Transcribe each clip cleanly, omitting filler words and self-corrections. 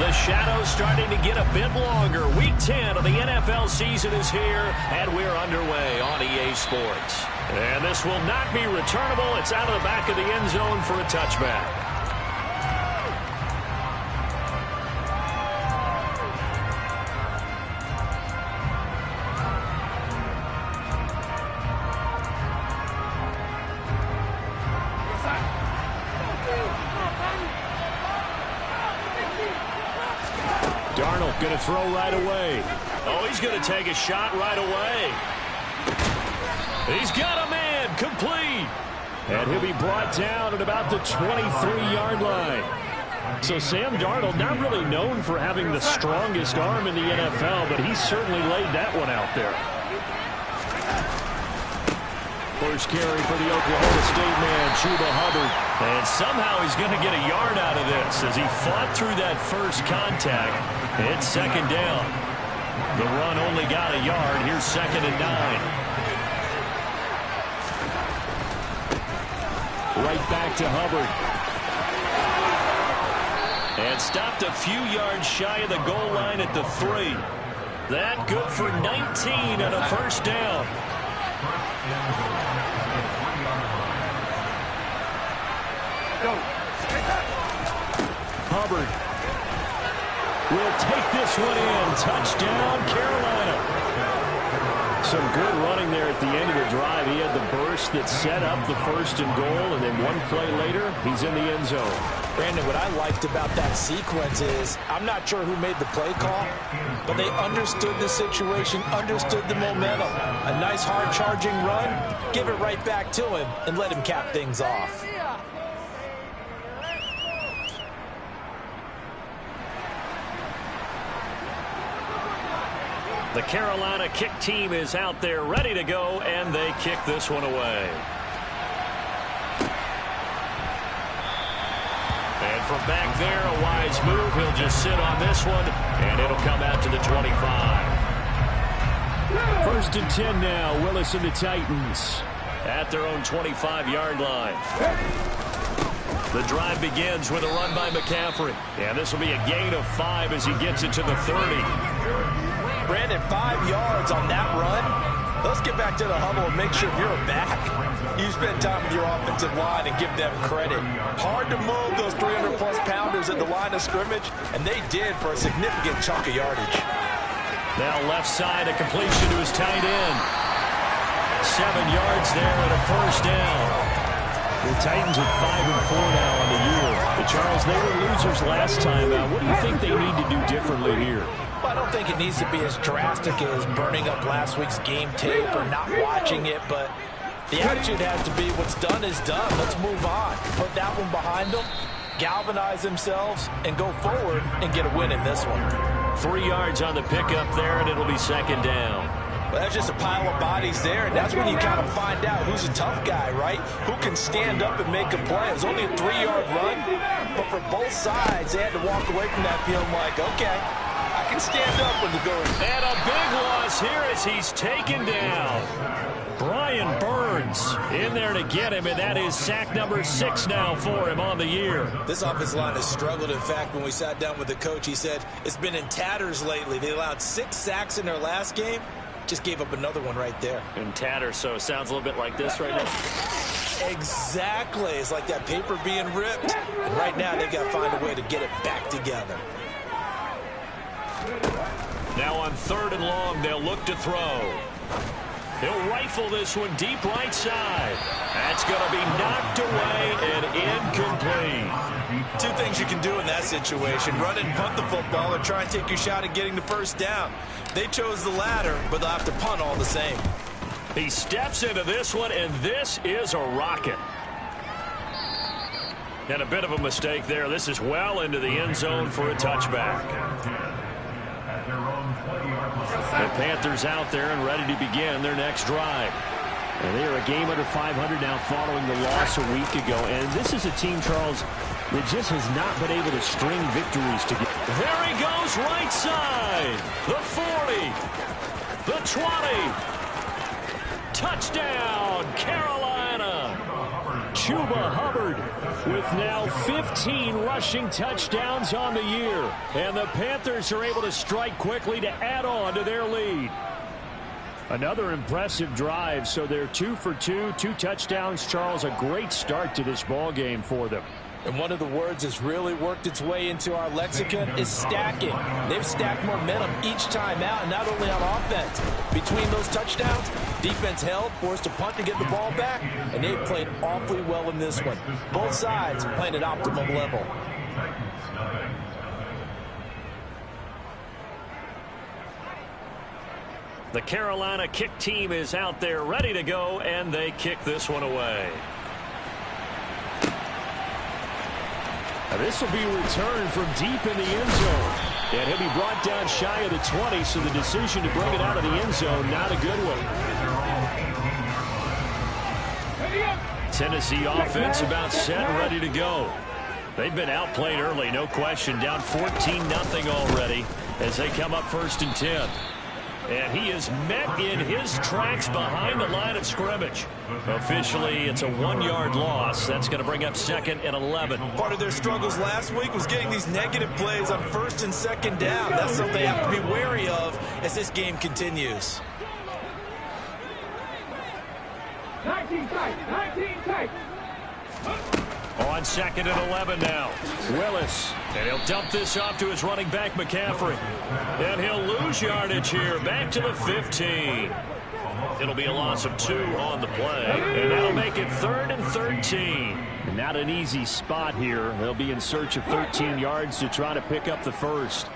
the shadows starting to get a bit longer. Week 10 of the NFL season is here, and we're underway on EA Sports. And this will not be returnable. It's out of the back of the end zone for a touchback. Darnold going to throw right away. Oh, he's going to take a shot right away. He's got a man, complete. And he'll be brought down at about the 23-yard line. So Sam Darnold, not really known for having the strongest arm in the NFL, but he certainly laid that one out there. First carry for the Oklahoma State man, Chuba Hubbard. And somehow he's going to get a yard out of this as he fought through that first contact. It's second down. The run only got a yard. Here's 2nd and 9. Right back to Hubbard. And stopped a few yards shy of the goal line at the 3. That good for 19 and a first down. Hubbard will take this one in. Touchdown, Carolina. Some good running there at the end of the drive. He had the burst that set up the 1st and goal, and then one play later, he's in the end zone. Brandon, what I liked about that sequence is I'm not sure who made the play call, but they understood the situation, understood the momentum. A nice hard-charging run, give it right back to him, and let him cap things off. The Carolina kick team is out there ready to go, and they kick this one away. And from back there, a wise move. He'll just sit on this one, and it'll come out to the 25. 1st and 10 now. Willis and the Titans at their own 25-yard line. The drive begins with a run by McCaffrey. And this will be a gain of 5 as he gets it to the 30. Brandon, 5 yards on that run. Let's get back to the huddle and make sure you're back. You spend time with your offensive line and give them credit. Hard to move those 300-plus pounders at the line of scrimmage, and they did for a significant chunk of yardage. Now left side, a completion to his tight end. 7 yards there and a first down. The Titans at 5-4 now on the year. But Charles, they were losers last time out. What do you think they need to do differently here? Well, I don't think it needs to be as drastic as burning up last week's game tape or not watching it, but the attitude has to be what's done is done. Let's move on. Put that one behind them, galvanize themselves, and go forward and get a win in this one. 3 yards on the pickup there, and it'll be 2nd down. Well, that's just a pile of bodies there, and that's when you kind of find out who's a tough guy, right? Who can stand up and make a play. It was only a 3-yard run, but for both sides, they had to walk away from that feeling like, okay, I can stand up when the door is. And a big loss here as he's taken down. Brian Burns in there to get him, and that is sack number 6 now for him on the year. This offensive line has struggled. In fact, when we sat down with the coach, he said it's been in tatters lately. They allowed 6 sacks in their last game. Just gave up another one right there. In tatters, so it sounds a little bit like this right now. Exactly. It's like that paper being ripped. And right now, they've got to find a way to get it back together. Now on 3rd and long, they'll look to throw. He'll rifle this one deep right side. That's going to be knocked away and incomplete. 2 things you can do in that situation. Run and punt the football or try and take your shot at getting the first down. They chose the latter, but they'll have to punt all the same. He steps into this one, and this is a rocket. And a bit of a mistake there. This is well into the end zone for a touchback. The Panthers out there and ready to begin their next drive. And they are a game under 500 now following the loss a week ago. And this is a team, Charles, that just has not been able to string victories together. There he goes right side. The 40. The 20. Touchdown, Carolina. Chuba Hubbard with now 15 rushing touchdowns on the year. And the Panthers are able to strike quickly to add on to their lead. Another impressive drive, so they're 2 for 2, 2 touchdowns. Charles, a great start to this ball game for them. And one of the words that's really worked its way into our lexicon is stacking. They've stacked momentum each time out, and not only on offense. Between those touchdowns, defense held, forced a punt to get the ball back, and they've played awfully well in this one. Both sides playing at optimum level. The Carolina kick team is out there ready to go, and they kick this one away. Now this will be returned from deep in the end zone. And he'll be brought down shy of the 20, so the decision to bring it out of the end zone, not a good one. Tennessee offense about set and ready to go. They've been outplayed early, no question. Down 14-0 already as they come up 1st and 10. And he is met in his tracks behind the line of scrimmage. Officially, it's a 1-yard loss. That's going to bring up 2nd and 11. Part of their struggles last week was getting these negative plays on 1st and 2nd down. That's something they have to be wary of as this game continues. 19 tight. On 2nd and 11 now. Willis. And he'll dump this off to his running back, McCaffrey. And he'll lose yardage here. Back to the 15. It'll be a loss of 2 on the play. And that'll make it 3rd and 13. Not an easy spot here. They'll be in search of 13 yards to try to pick up the first.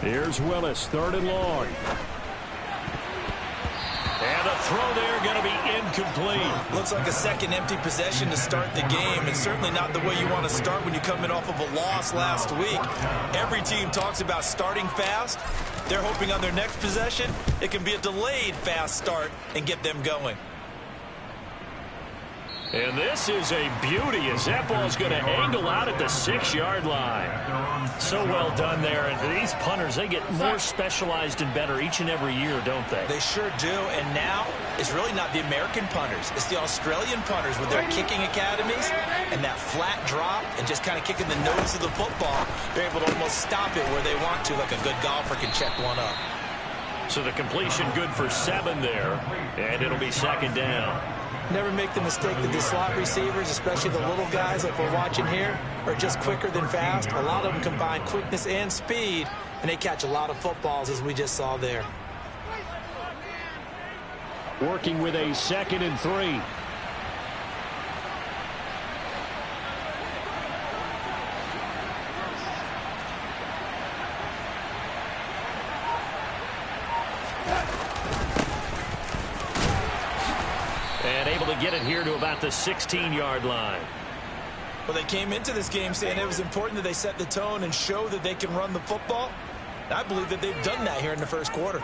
Here's Willis, 3rd and long. And the throw there going to be incomplete. Looks like a second empty possession to start the game, and certainly not the way you want to start when you come in off of a loss last week. Every team talks about starting fast. They're hoping on their next possession it can be a delayed fast start and get them going. And this is a beauty as that ball is going to angle out at the 6-yard line. So well done there. And these punters, they get more specialized and better each and every year, don't they? They sure do. And now it's really not the American punters. It's the Australian punters with their kicking academies and that flat drop and just kind of kicking the nose of the football. They're able to almost stop it where they want to, like a good golfer can check one up. So the completion good for 7 there, and it'll be 2nd down. Never make the mistake that the slot receivers, especially the little guys like we're watching here, are just quicker than fast. A lot of them combine quickness and speed, and they catch a lot of footballs, as we just saw there. Working with a 2nd and 3. And able to get it here to about the 16-yard line. Well, they came into this game saying it was important that they set the tone and show that they can run the football. I believe that they've done that here in the first quarter.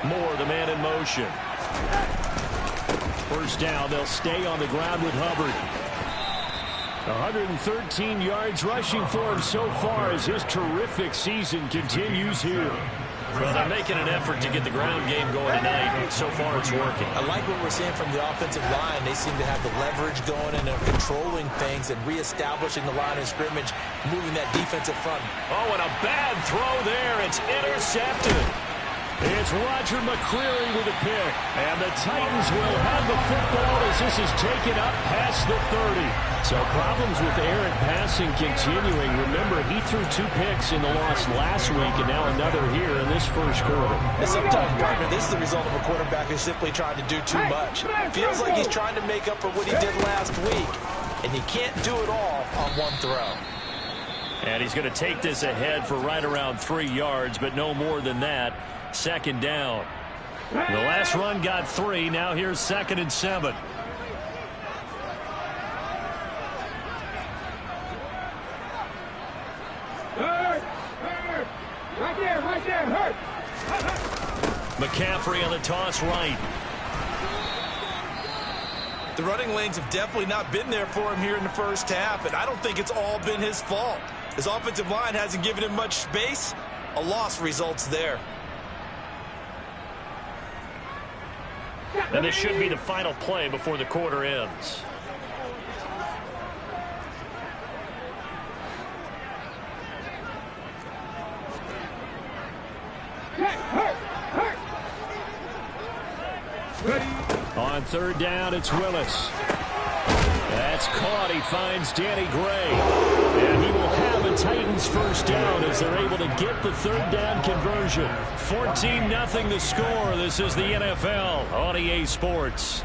Moore, the man in motion. First down, they'll stay on the ground with Hubbard. 113 yards rushing for him so far as his terrific season continues here. Well, they're making an effort to get the ground game going tonight. So far, it's working. I like what we're seeing from the offensive line. They seem to have the leverage going and they're controlling things and reestablishing the line of scrimmage, moving that defensive front. Oh, and a bad throw there. It's intercepted. It's Roger McCreary with a pick. And the Titans will have the football as this is taken up past the 30. So problems with errant passing continuing. Remember, he threw 2 picks in the loss last week and now another here in this first quarter. And sometimes, partner, this is the result of a quarterback who's simply trying to do too much. Feels like he's trying to make up for what he did last week. And you can't do it all on one throw. And he's going to take this ahead for right around 3 yards, but no more than that. 2nd down. The last run got 3. Now here's 2nd and 7. right there, hurt. McCaffrey on the toss right. The running lanes have definitely not been there for him here in the first half, and I don't think it's all been his fault. His offensive line hasn't given him much space. A loss results there. And this should be the final play before the quarter ends. On third down, it's Willis. That's caught. He finds Danny Gray. And he will have a Titans first down as they're able to get the third down conversion. 14-0 the score. This is the NFL on EA Sports.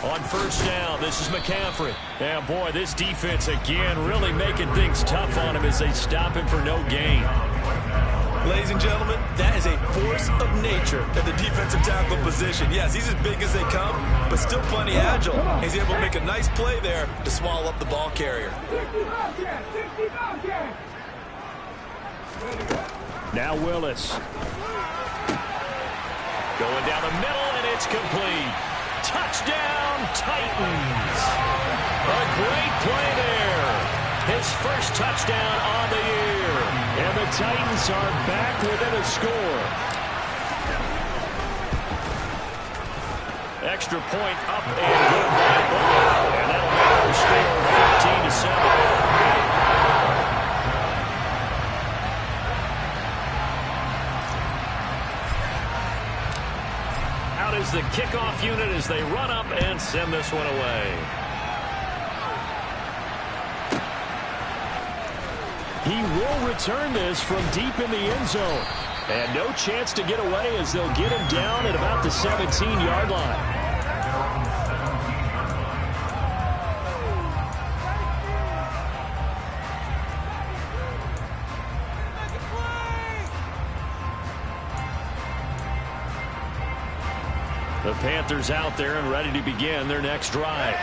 On first down, this is McCaffrey. And boy, this defense again really making things tough on him as they stop him for no gain. Ladies and gentlemen, that is a force of nature at the defensive tackle position. Yes, he's as big as they come, but still plenty agile. He's able to make a nice play there to swallow up the ball carrier. Now Willis. Going down the middle, and it's complete. Touchdown, Titans. A great play there. His first touchdown on the year. And the Titans are back within a score. Extra point up and good by Ball. And that'll make our score 15-7. Is the kickoff unit as they run up and send this one away. He will return this from deep in the end zone. And no chance to get away as they'll get him down at about the 17-yard line. The Panthers out there and ready to begin their next drive.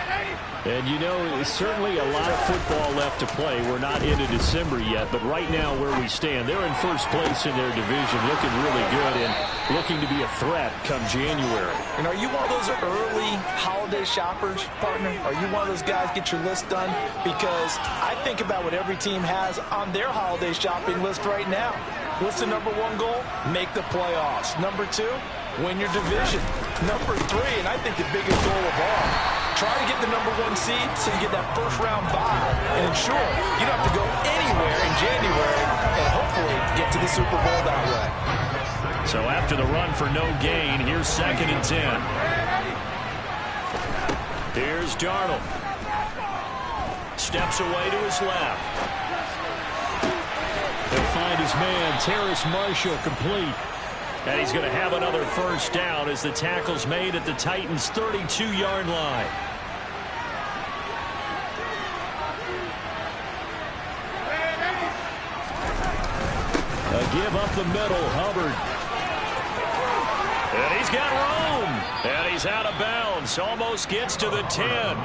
And you know, there's certainly a lot of football left to play. We're not into December yet, but right now where we stand, they're in first place in their division, looking really good and looking to be a threat come January. And are you one of those early holiday shoppers, partner? Are you one of those guys get your list done? Because I think about what every team has on their holiday shopping list right now. What's the number one goal? Make the playoffs. Number two, win your division. Number three, and I think the biggest goal of all, try to get the number one seed so you get that first round bye and ensure you don't have to go anywhere in January and hopefully get to the Super Bowl that way. So after the run for no gain, here's 2nd and 10. Here's Darnold. Steps away to his left. He'll find his man, Terrace Marshall, complete. And he's going to have another first down as the tackle's made at the Titans' 32-yard line. A give up the middle, Hubbard. And he's got room. And he's out of bounds. Almost gets to the 10.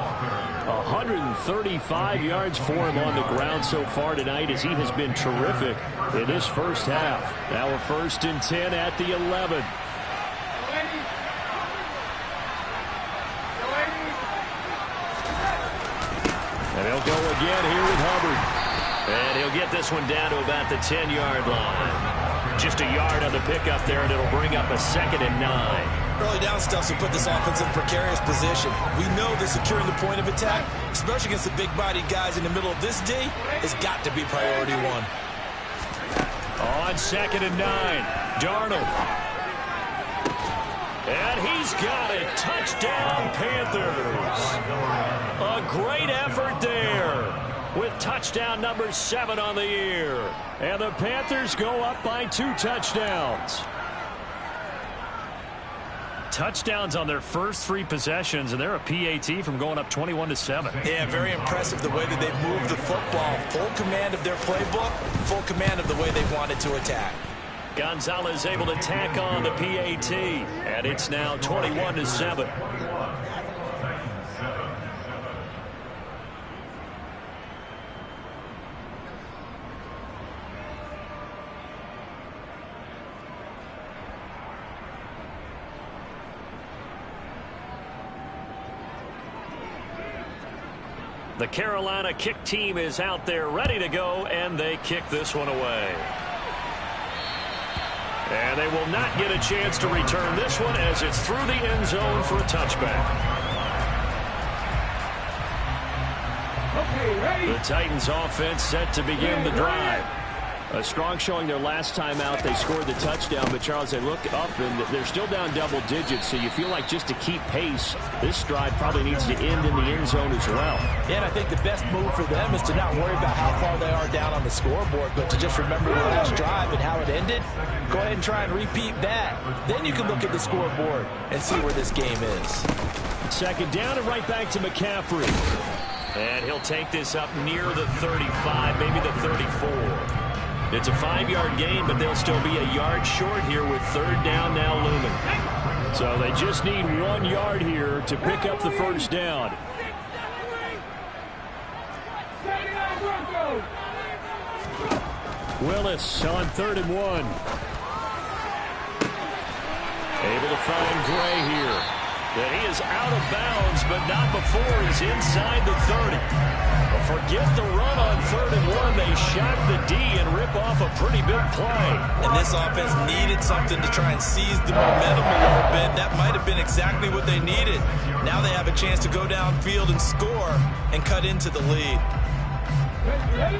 135 yards for him on the ground so far tonight as he has been terrific in this first half. Now a 1st and 10 at the 11. And he'll go again here with Hubbard. And he'll get this one down to about the 10-yard line. Just a yard on the pickup there, and it'll bring up a 2nd and 9. Early down stuff will put this offense in a precarious position. We know that securing the point of attack, especially against the big-bodied guys in the middle of this D, has got to be priority one. On 2nd and 9, Darnold. And he's got it. Touchdown, Panthers. A great effort there with touchdown number 7 on the year. And the Panthers go up by 2 touchdowns. Touchdowns on their first 3 possessions, and they're a PAT from going up 21-7. Yeah, very impressive the way that they've moved the football. Full command of their playbook, full command of the way they wanted to attack. Gonzalez able to tack on the PAT, and it's now 21-7. The Carolina kick team is out there ready to go, and they kick this one away. And they will not get a chance to return this one as it's through the end zone for a touchback. Okay, ready. The Titans offense set to begin the drive. A strong showing their last time out. They scored the touchdown, but Charles, they look up and they're still down double digits, so you feel like just to keep pace, this drive probably needs to end in the end zone as well. Yeah, and I think the best move for them is to not worry about how far they are down on the scoreboard, but to just remember the last drive and how it ended. Go ahead and try and repeat that. Then you can look at the scoreboard and see where this game is. Second down and right back to McCaffrey. And he'll take this up near the 35, maybe the 34. It's a 5-yard gain, but they'll still be a yard short here with third down now looming. So they just need 1 yard here to pick up the first down. Willis on 3rd and 1. Able to find Gray here. And he is out of bounds, but not before he's inside the 30. Forget the run on 3rd and 1. They shock the D and rip off a pretty big play. And this offense needed something to try and seize the momentum a little bit. That might have been exactly what they needed. Now they have a chance to go downfield and score and cut into the lead.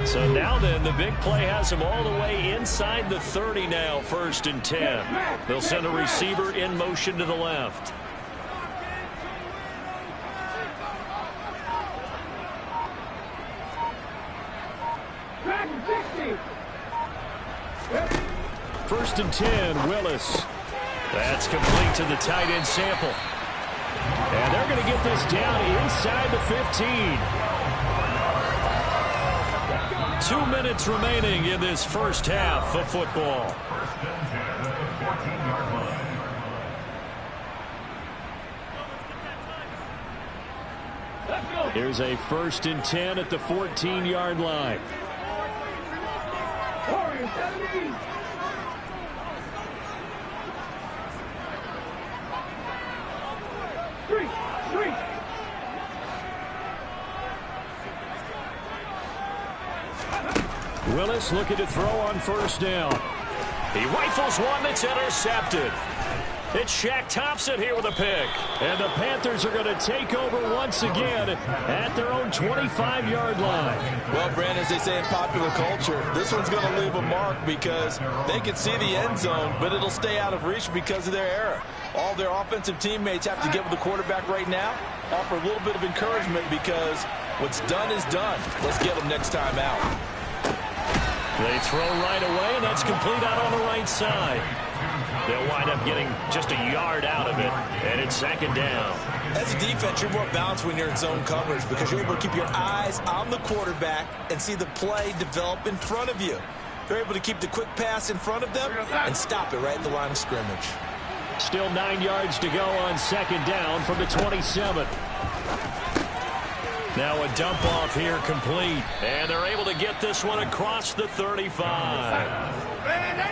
So now then, the big play has them all the way inside the 30 now, 1st and 10. They'll send a receiver in motion to the left. First and 10, Willis. That's complete to the tight end Sample. And they're going to get this down inside the 15. 2 minutes remaining in this first half of football. Here's a 1st and 10 at the 14-yard line. Willis looking to throw on 1st down. He rifles one that's intercepted. It's Shaq Thompson here with a pick. And the Panthers are going to take over once again at their own 25-yard line. Well, Brandon, as they say in popular culture, this one's going to leave a mark because they can see the end zone, but it'll stay out of reach because of their error. All their offensive teammates have to get with the quarterback right now, offer a little bit of encouragement because what's done is done. Let's get them next time out. They throw right away, and that's complete out on the right side. They'll wind up getting just a yard out of it, and it's 2nd down. As a defense, you're more balanced when you're in zone coverage because you're able to keep your eyes on the quarterback and see the play develop in front of you. They're able to keep the quick pass in front of them and stop it right at the line of scrimmage. Still 9 yards to go on 2nd down from the 27. Now a dump off here complete. And they're able to get this one across the 35.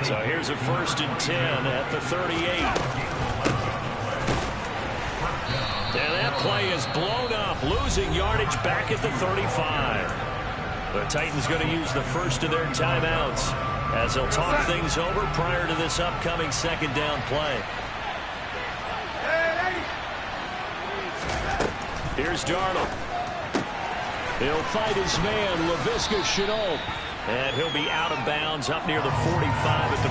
So here's a 1st and 10 at the 38. And that play is blown up, losing yardage back at the 35. The Titans going to use the first of their timeouts as they'll talk things over prior to this upcoming 2nd down play. Here's Darnold. He'll fight his man, Laviska Shenault. And he'll be out of bounds up near the 45 at the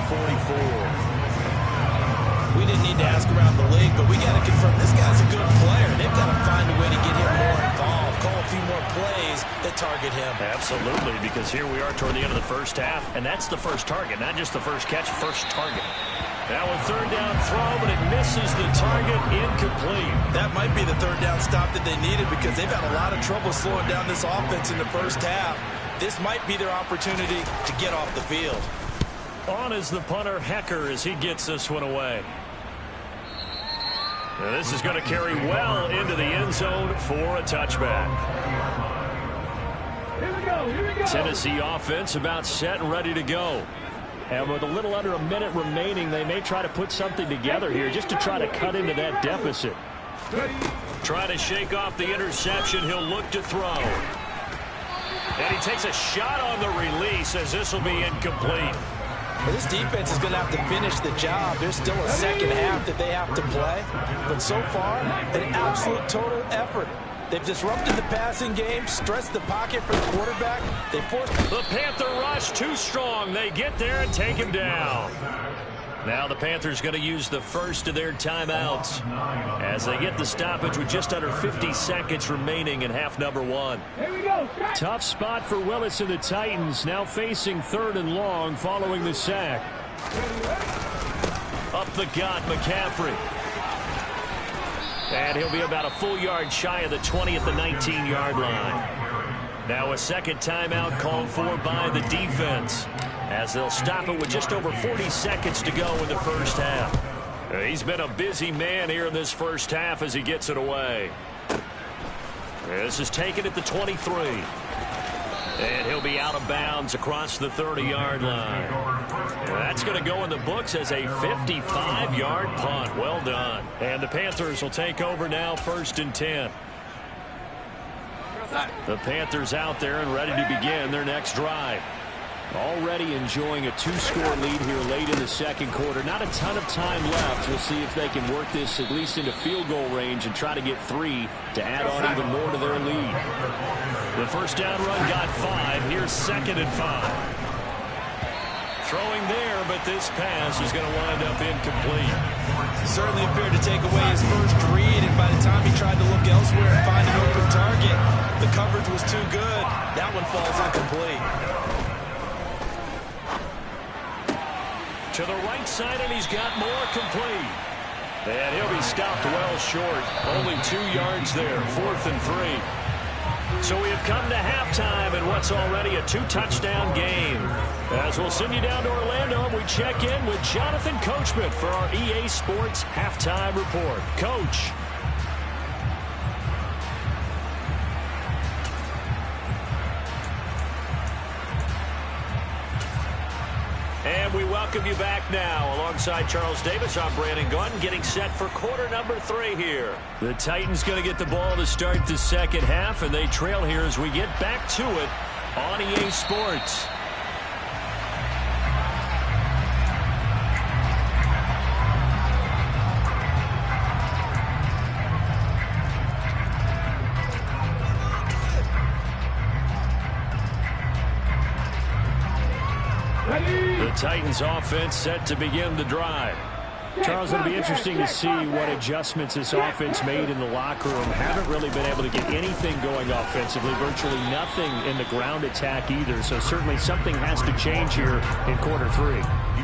44. We didn't need to ask around the league, but we got to confirm this guy's a good player. They've got to find a way to get him more involved, call a few more plays that target him. Absolutely, because here we are toward the end of the first half, and that's the first target, not just the first catch, first target. Now a third down throw, but it misses the target, incomplete. That might be the third down stop that they needed because they've had a lot of trouble slowing down this offense in the first half. This might be their opportunity to get off the field. On is the punter, Hecker, as he gets this one away. Now this is going to carry well into the end zone for a touchback. Here we go, here we go. Tennessee offense about set and ready to go. And with a little under a minute remaining, they may try to put something together here just to try to cut into that deficit. Trying to shake off the interception. He'll look to throw. And he takes a shot on the release as this will be incomplete. Well, this defense is going to have to finish the job. There's still a second half that they have to play. But so far, an absolute total effort. They've disrupted the passing game, stressed the pocket for the quarterback. They forced the Panther rush too strong. They get there and take him down. Now the Panthers going to use the first of their timeouts as they get the stoppage with just under 50 seconds remaining in half number one. Here we go. Tough spot for Willis and the Titans, now facing 3rd and long following the sack. Up the gut, McCaffrey. And he'll be about a full yard shy of the 20 at the 19-yard line. Now a second timeout called for by the defense as they'll stop it with just over 40 seconds to go in the first half. He's been a busy man here in this first half as he gets it away. This is taken at the 23. And he'll be out of bounds across the 30-yard line. That's going to go in the books as a 55-yard punt. Well done. And the Panthers will take over now, 1st and 10. The Panthers out there and ready to begin their next drive. Already enjoying a 2-score lead here late in the second quarter. Not a ton of time left. We'll see if they can work this at least into field goal range and try to get 3 to add on even more to their lead. The first down run got 5. Here's 2nd and 5. Throwing there, but this pass is going to wind up incomplete. Certainly appeared to take away his first read, and by the time he tried to look elsewhere and find an open target, the coverage was too good. That one falls incomplete. To the right side, and he's got more, complete. And he'll be stopped well short. Only 2 yards there, 4th and 3. So we have come to halftime in what's already a 2-touchdown game. As we'll send you down to Orlando, and we check in with Jonathan Coachman for our EA Sports Halftime Report. Coach. And we welcome you back now. Alongside Charles Davis, I'm Brandon Gunn, getting set for quarter number 3 here. The Titans going to get the ball to start the second half, and they trail here as we get back to it on EA Sports. The Titans offense set to begin the drive. Charles, it'll be interesting to see what adjustments this offense made in the locker room. Haven't really been able to get anything going offensively, virtually nothing in the ground attack either. So certainly something has to change here in quarter 3.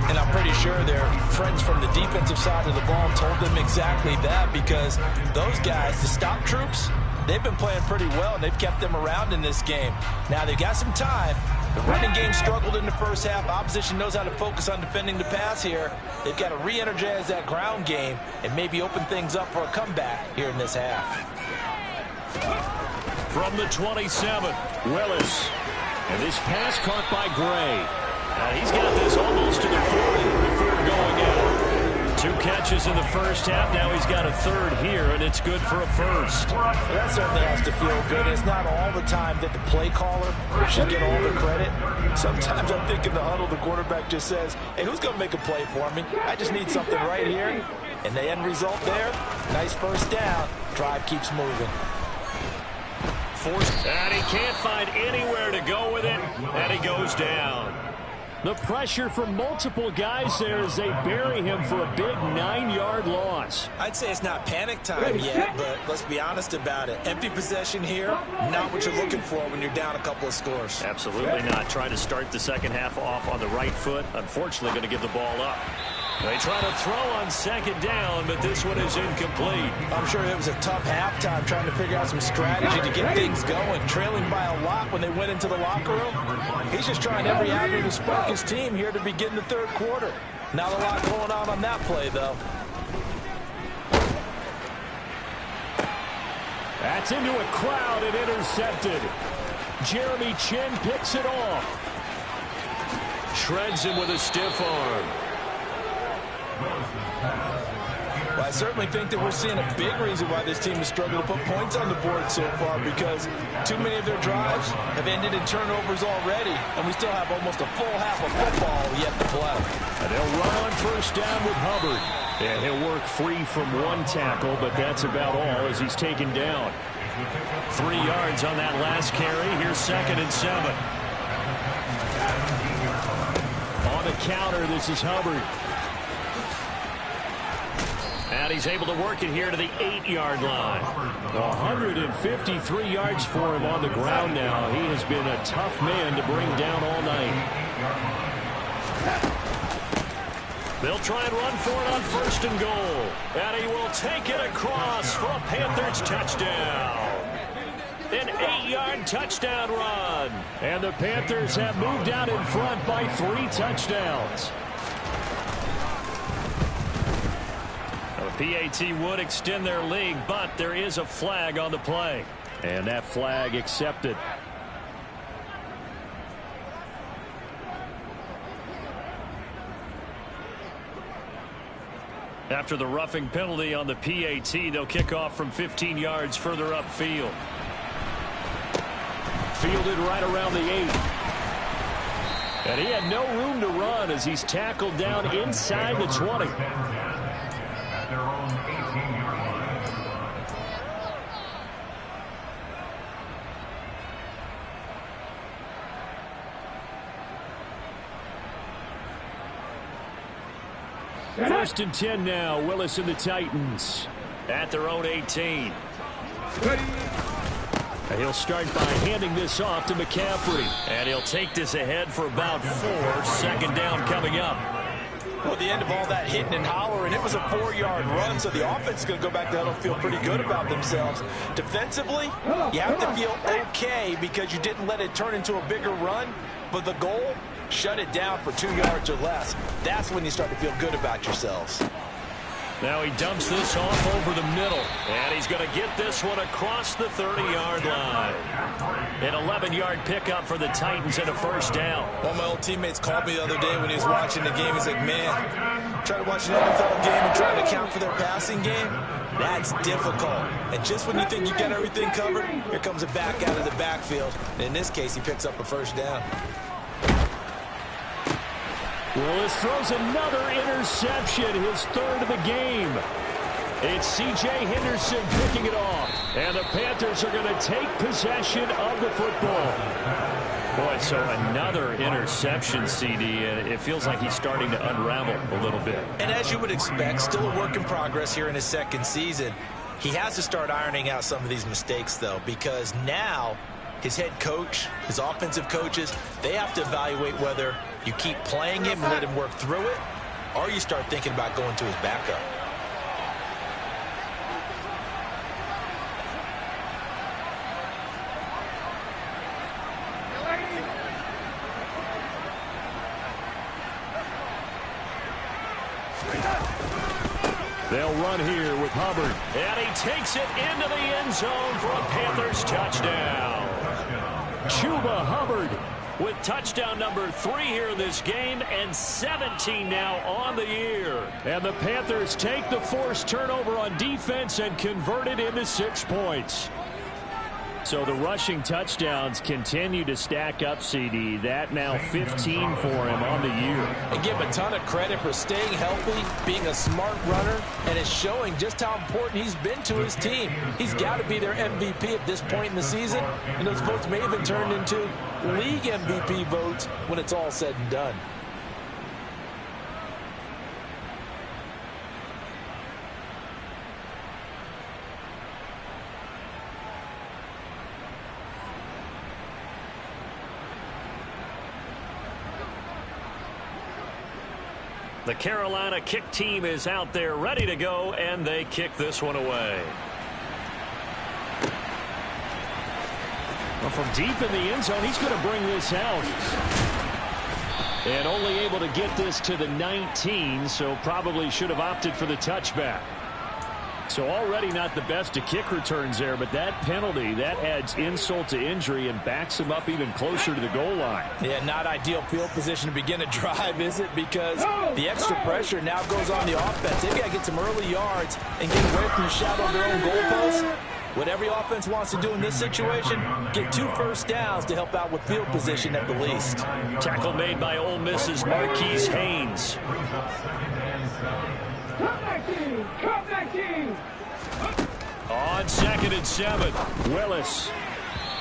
And I'm pretty sure their friends from the defensive side of the ball told them exactly that, because those guys, the stop troops, they've been playing pretty well, and they've kept them around in this game. Now, they've got some time. The running game struggled in the first half. Opposition knows how to focus on defending the pass here. They've got to re-energize that ground game and maybe open things up for a comeback here in this half. From the 27, Willis. And this pass caught by Gray. He's got this almost to the 40 before going out. 2 catches in the first half. Now he's got a 3rd here, and it's good for a 1st. Well, that certainly has to feel good. It's not all the time that the play caller should get all the credit. Sometimes I'm thinking the huddle, the quarterback just says, hey, who's going to make a play for me? I just need something right here. And the end result there, nice first down. Drive keeps moving. Forced, and he can't find anywhere to go with it, and he goes down. The pressure from multiple guys there as they bury him for a big 9-yard loss. I'd say it's not panic time yet, but let's be honest about it. Empty possession here, not what you're looking for when you're down a couple of scores. Absolutely not. Trying to start the second half off on the right foot. Unfortunately, going to give the ball up. They try to throw on second down, but this one is incomplete. I'm sure it was a tough halftime trying to figure out some strategy to get things going. Trailing by a lot when they went into the locker room. He's just trying every avenue to spark his team here to begin the third quarter. Not a lot going on that play, though. That's into a crowd and intercepted. Jeremy Chin picks it off. Shreds him with a stiff arm. Well, I certainly think that we're seeing a big reason why this team has struggled to put points on the board so far, because too many of their drives have ended in turnovers already, and we still have almost a full half of football yet to play. And they'll run on first down with Hubbard. And he'll work free from one tackle, but that's about all as he's taken down. 3 yards on that last carry. Here's 2nd and 7. On the counter, this is Hubbard. And he's able to work it here to the 8-yard line. 153 yards for him on the ground now. He has been a tough man to bring down all night. They'll try and run for it on 1st and goal. And he will take it across for a Panthers touchdown. An 8-yard touchdown run. And the Panthers have moved out in front by 3 touchdowns. PAT would extend their lead, but there is a flag on the play. And that flag accepted. After the roughing penalty on the PAT, they'll kick off from 15 yards further upfield. Fielded right around the 8. And he had no room to run as he's tackled down inside the 20. Their own 18-yard line. First and 10 now. Willis and the Titans at their own 18. And he'll start by handing this off to McCaffrey. And he'll take this ahead for about 4. 2nd down coming up. Well, the end of all that hitting and hollering, it was a 4-yard run, so the offense is going to go back there and feel pretty good about themselves. Defensively, you have to feel okay because you didn't let it turn into a bigger run, but the goal, shut it down for 2 yards or less. That's when you start to feel good about yourselves. Now he dumps this off over the middle, and he's going to get this one across the 30-yard line. An 11-yard pickup for the Titans and a 1st down. One of my old teammates called me the other day when he was watching the game. He's like, man, trying to watch an NFL game and trying to account for their passing game, that's difficult. And just when you think you got everything covered, here comes a back out of the backfield. And in this case, he picks up a 1st down. Willis throws another interception, his 3rd of the game. It's C.J. Henderson picking it off. And the Panthers are going to take possession of the football. Boy, so another interception, CD, and it feels like he's starting to unravel a little bit. And as you would expect, still a work in progress here in his 2nd season. He has to start ironing out some of these mistakes, though, because now his head coach, his offensive coaches, they have to evaluate whether you keep playing him and let him work through it, or you start thinking about going to his backup. They'll run here with Hubbard. And he takes it into the end zone for a Panthers touchdown. Chuba Hubbard with touchdown number 3 here in this game, and 17 now on the year. And the Panthers take the forced turnover on defense and convert it into 6 points. So the rushing touchdowns continue to stack up, CD. That now 15 for him on the year. And give him a ton of credit for staying healthy, being a smart runner, and it's showing just how important he's been to his team. He's got to be their MVP at this point in the season, and those votes may even turn into league MVP votes when it's all said and done. The Carolina kick team is out there ready to go, and they kick this one away. Well, from deep in the end zone, he's going to bring this out. And only able to get this to the 19, so probably should have opted for the touchback. So already not the best of kick returns there, but that penalty, that adds insult to injury and backs him up even closer to the goal line. Yeah, not ideal field position to begin a drive, is it? Because the extra pressure now goes on the offense. They've got to get some early yards and get away from the shadow of their own goalpost. What every offense wants to do in this situation, get 2 first downs to help out with field position at the least. Tackle made by Ole Miss's Marquise Haynes. On 2nd and 7, Willis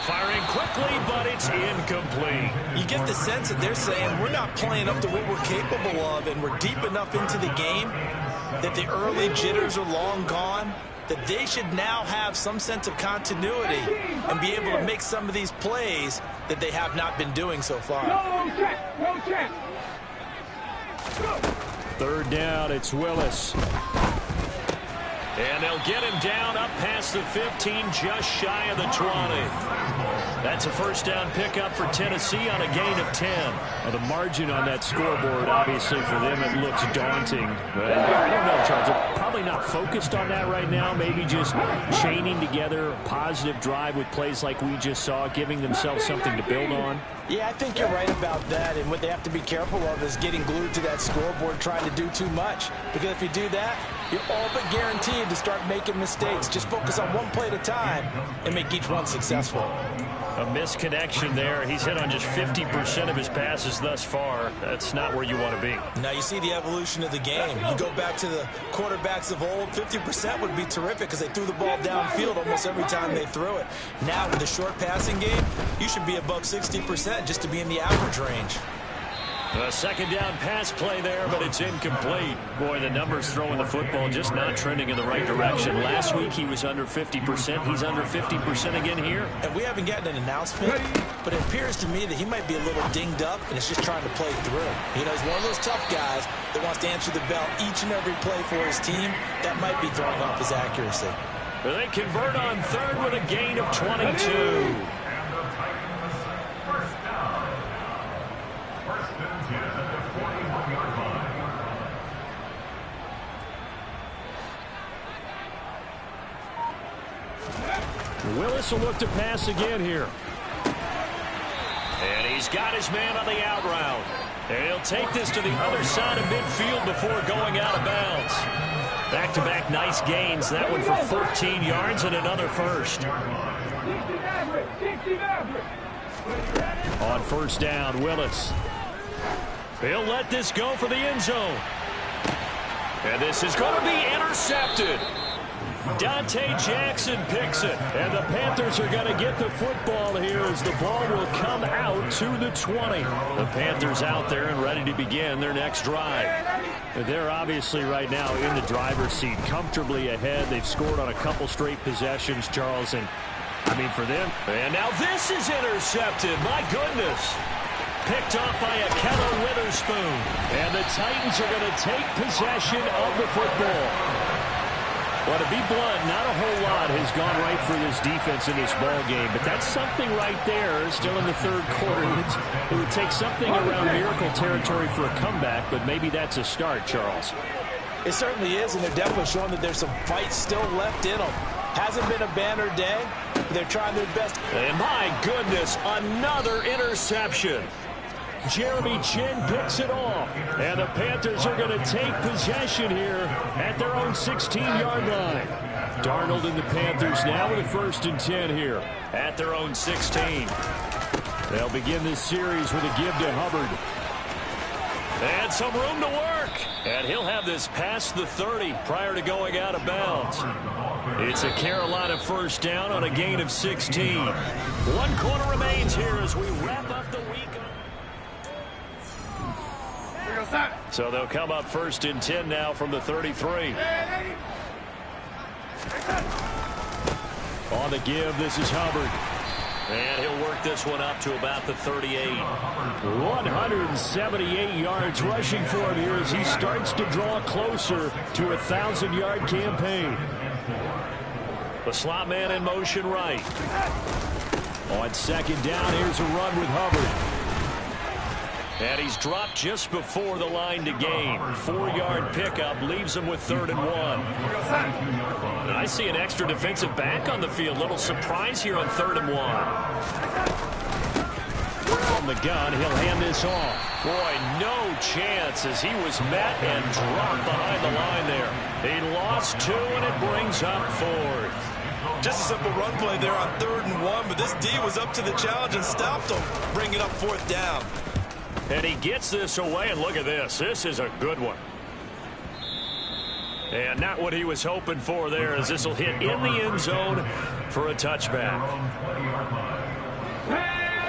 firing quickly, but it's incomplete. You get the sense that they're saying we're not playing up to what we're capable of, and we're deep enough into the game that the early jitters are long gone, that they should now have some sense of continuity and be able to make some of these plays that they have not been doing so far. Third down, it's Willis. And they'll get him down up past the 15, just shy of the 20. That's a first down pickup for Tennessee on a gain of 10. Well, the margin on that scoreboard, obviously, for them, it looks daunting. But I don't know, Charles. They're probably not focused on that right now. Maybe just chaining together a positive drive with plays like we just saw, giving themselves something to build on. Yeah, I think you're right about that, and what they have to be careful of is getting glued to that scoreboard trying to do too much. Because if you do that, you're all but guaranteed to start making mistakes. Just focus on one play at a time and make each one successful. A misconnection there. He's hit on just 50% of his passes thus far. That's not where you want to be. Now you see the evolution of the game. You go back to the quarterbacks of old, 50% would be terrific because they threw the ball downfield almost every time they threw it. Now with the short passing game, you should be above 60% just to be in the average range. A second down pass play there, but it's incomplete. Boy, the numbers throwing the football just not trending in the right direction. Last week he was under 50%. He's under 50% again here. And we haven't gotten an announcement, but it appears to me that he might be a little dinged up and is just trying to play through. You know, he's one of those tough guys that wants to answer the bell each and every play for his team. That might be throwing off his accuracy. They convert on third with a gain of 22. Willis will look to pass again here. And he's got his man on the out route. And he'll take this to the other side of midfield before going out of bounds. Back-to-back nice gains. That one for 14 yards and another first. On first down, Willis. He'll let this go for the end zone. And this is going to be intercepted. Dante Jackson picks it. And the Panthers are going to get the football here as the ball will come out to the 20. The Panthers out there and ready to begin their next drive. They're obviously right now in the driver's seat, comfortably ahead. They've scored on a couple straight possessions, Charles, and I mean for them. And now this is intercepted. My goodness. Picked off by Akello Witherspoon. And the Titans are going to take possession of the football. Well, to be blunt, not a whole lot has gone right for this defense in this ball game, but that's something right there, still in the third quarter. It would take something around miracle territory for a comeback, but maybe that's a start, Charles. It certainly is, and they're definitely showing that there's some fight still left in them. Hasn't been a banner day, but they're trying their best. And my goodness, another interception. Jeremy Chin picks it off. And the Panthers are going to take possession here at their own 16-yard line. Darnold and the Panthers now with a 1st and 10 here at their own 16. They'll begin this series with a give to Hubbard. And some room to work. And he'll have this past the 30 prior to going out of bounds. It's a Carolina 1st down on a gain of 16. 1 quarter remains here as we wrap up the week. So they'll come up 1st and 10 now from the 33. On the give, this is Hubbard. And he'll work this one up to about the 38. 178 yards rushing for him here as he starts to draw closer to a 1,000-yard campaign. The slot man in motion right. On 2nd down, here's a run with Hubbard. And he's dropped just before the line to gain. 4-yard pickup leaves him with 3rd and 1. And I see an extra defensive back on the field. Little surprise here on 3rd and 1. From the gun, he'll hand this off. Boy, no chance as he was met and dropped behind the line there. He lost 2, and it brings up 4th. Just a simple run play there on 3rd and 1, but this D was up to the challenge and stopped him, bringing up 4th down. And he gets this away, and look at this. This is a good one. And not what he was hoping for there, as this will hit in the end zone for a touchback.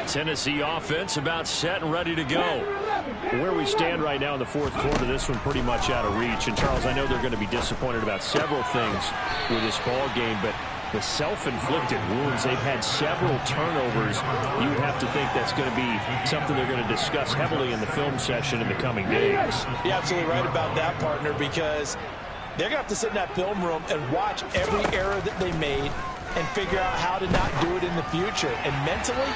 Tennessee offense about set and ready to go. Where we stand right now in the 4th quarter, this one pretty much out of reach. And, Charles, I know they're going to be disappointed about several things with this ball game, but the self-inflicted wounds, they've had several turnovers. You would have to think that's going to be something they're going to discuss heavily in the film session in the coming days. You're absolutely right about that, partner, because they're going to have to sit in that film room and watch every error that they made and figure out how to not do it in the future. And mentally,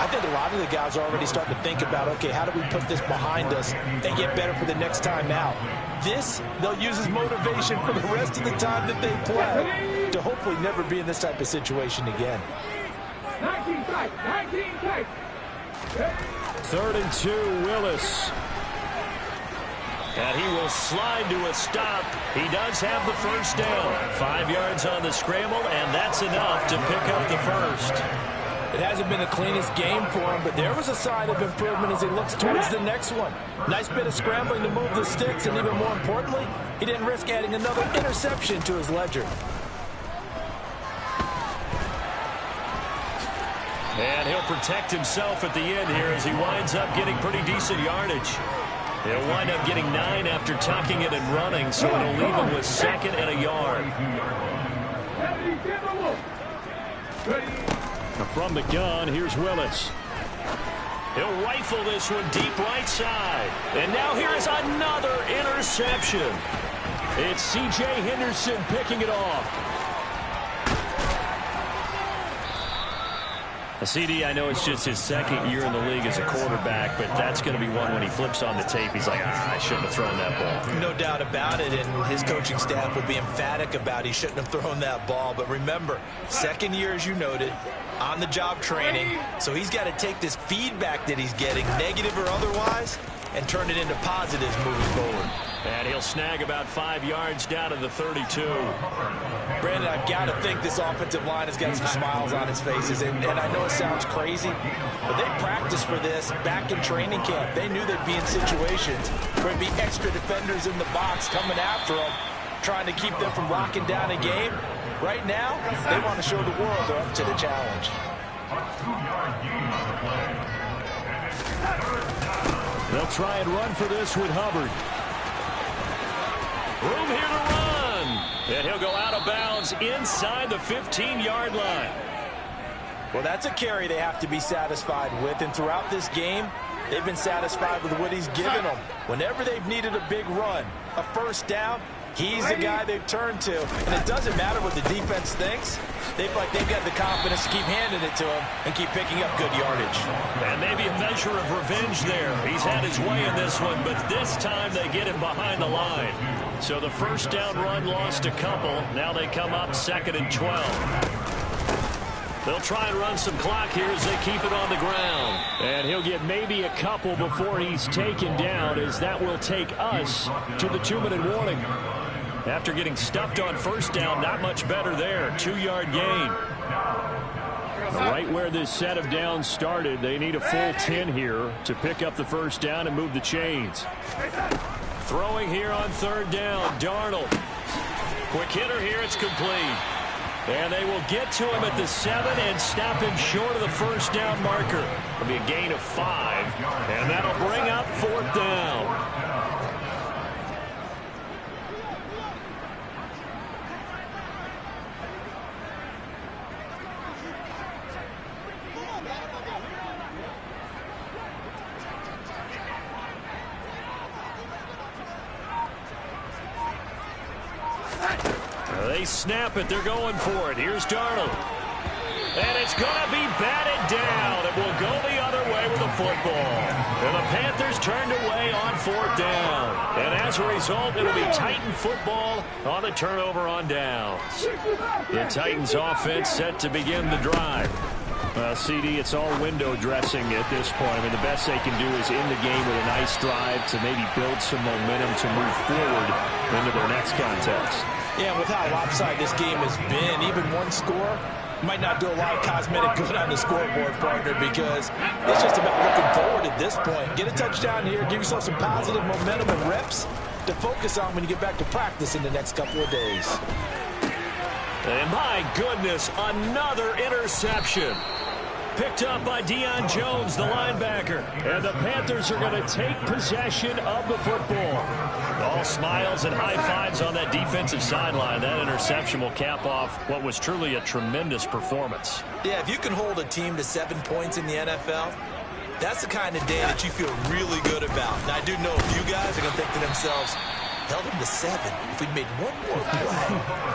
I think a lot of the guys are already starting to think about, okay, how do we put this behind us and get better for the next time out? This, they'll use as motivation for the rest of the time that they play to hopefully never be in this type of situation again. 3rd and 2, Willis. And he will slide to a stop. He does have the 1st down. 5 yards on the scramble, and that's enough to pick up the 1st. It hasn't been the cleanest game for him, but there was a sign of improvement as he looks towards the next one. Nice bit of scrambling to move the sticks, and even more importantly, he didn't risk adding another interception to his ledger. And he'll protect himself at the end here as he winds up getting pretty decent yardage. He'll wind up getting 9 after tucking it and running, so it'll leave him with 2nd and a yard. From the gun, here's Willis. He'll rifle this one deep right side. And now here is another interception. It's C.J. Henderson picking it off. CD, I know it's just his 2nd year in the league as a quarterback, but that's going to be one when he flips on the tape. He's like, I shouldn't have thrown that ball. No doubt about it, and his coaching staff will be emphatic about he shouldn't have thrown that ball. But remember, 2nd year, as you noted, on-the-job training, so he's got to take this feedback that he's getting, negative or otherwise, and turn it into positives moving forward. And he'll snag about 5 yards down to the 32. Brandon, I've got to think this offensive line has got some smiles on its faces. And I know it sounds crazy, but they practiced for this back in training camp. They knew they'd be in situations where there'd be extra defenders in the box coming after them, trying to keep them from locking down a game. Right now, they want to show the world they're up to the challenge. They'll try and run for this with Hubbard. Room here to run. And he'll go out of bounds inside the 15-yard line. Well, that's a carry they have to be satisfied with. And throughout this game, they've been satisfied with what he's given them. Whenever they've needed a big run, a 1st down, he's the guy they've turned to. And it doesn't matter what the defense thinks. They've got the confidence to keep handing it to him and keep picking up good yardage. And maybe a measure of revenge there. He's had his way in this one, but this time they get him behind the line. So the 1st down run lost a couple. Now they come up 2nd and 12. They'll try and run some clock here as they keep it on the ground. And he'll get maybe a couple before he's taken down, as that will take us to the 2-minute warning. After getting stuffed on first down, not much better there. 2-yard gain. Right where this set of downs started, they need a full 10 here to pick up the first down and move the chains. Throwing here on third down, Darnold. Quick hitter here, it's complete. And they will get to him at the 7 and stop him short of the first down marker. It'll be a gain of 5, and that'll bring up fourth down. They snap it. They're going for it. Here's Darnold. And it's going to be batted down. It will go the other way with the football. And the Panthers turned away on fourth down. And as a result, it'll be Titan football on the turnover on downs. The Titans offense set to begin the drive. CD, it's all window dressing at this point. I mean, the best they can do is end the game with a nice drive to maybe build some momentum to move forward into their next contest. Yeah, with how lopsided this game has been, even one score might not do a lot of cosmetic good on the scoreboard, partner, because it's just about looking forward at this point. Get a touchdown here, give yourself some positive momentum and reps to focus on when you get back to practice in the next couple of days. And my goodness, another interception. Picked up by Deion Jones, the linebacker. And the Panthers are going to take possession of the football. All smiles and high fives on that defensive sideline. That interception will cap off what was truly a tremendous performance. Yeah, if you can hold a team to 7 points in the NFL, that's the kind of day that you feel really good about. And I do know a few guys are going to think to themselves, held them to 7. If we'd made one more play,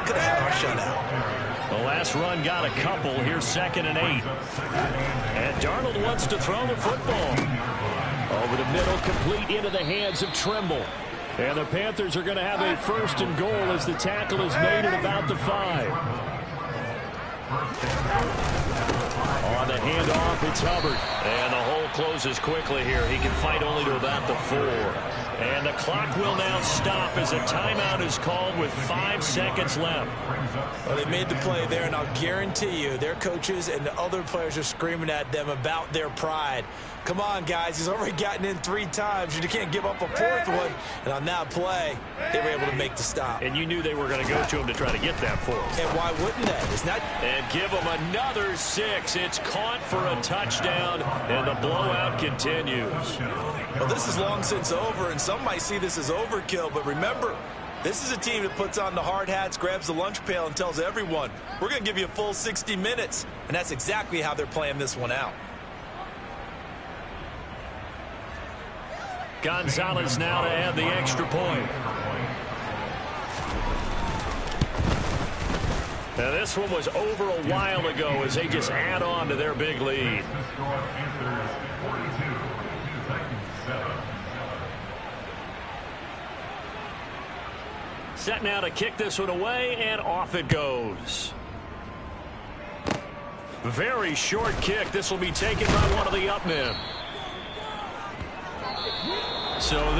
could have had our shutout. The last run got a couple. Here's 2nd and 8. And Darnold wants to throw the football. Over the middle, complete into the hands of Trimble. And the Panthers are going to have a 1st and goal as the tackle is made at about the 5. On the handoff, it's Hubbard. And the hole closes quickly here. He can fight only to about the 4. And the clock will now stop as a timeout is called with 5 seconds left. Well, they made the play there, and I'll guarantee you their coaches and the other players are screaming at them about their pride. Come on, guys. He's already gotten in 3 times. You can't give up a 4th one. And on that play, they were able to make the stop. And you knew they were going to go to him to try to get that 4th. And why wouldn't they? It's not. And give them another 6. It's caught for a touchdown, and the blowout continues. Well, this is long since over, and some might see this as overkill. But remember, this is a team that puts on the hard hats, grabs the lunch pail, and tells everyone, we're going to give you a full 60 minutes. And that's exactly how they're playing this one out. Gonzalez now to add the extra point. Now this one was over a while ago as they just add on to their big lead. Set now to kick this one away, and off it goes. Very short kick. This will be taken by one of the up men. So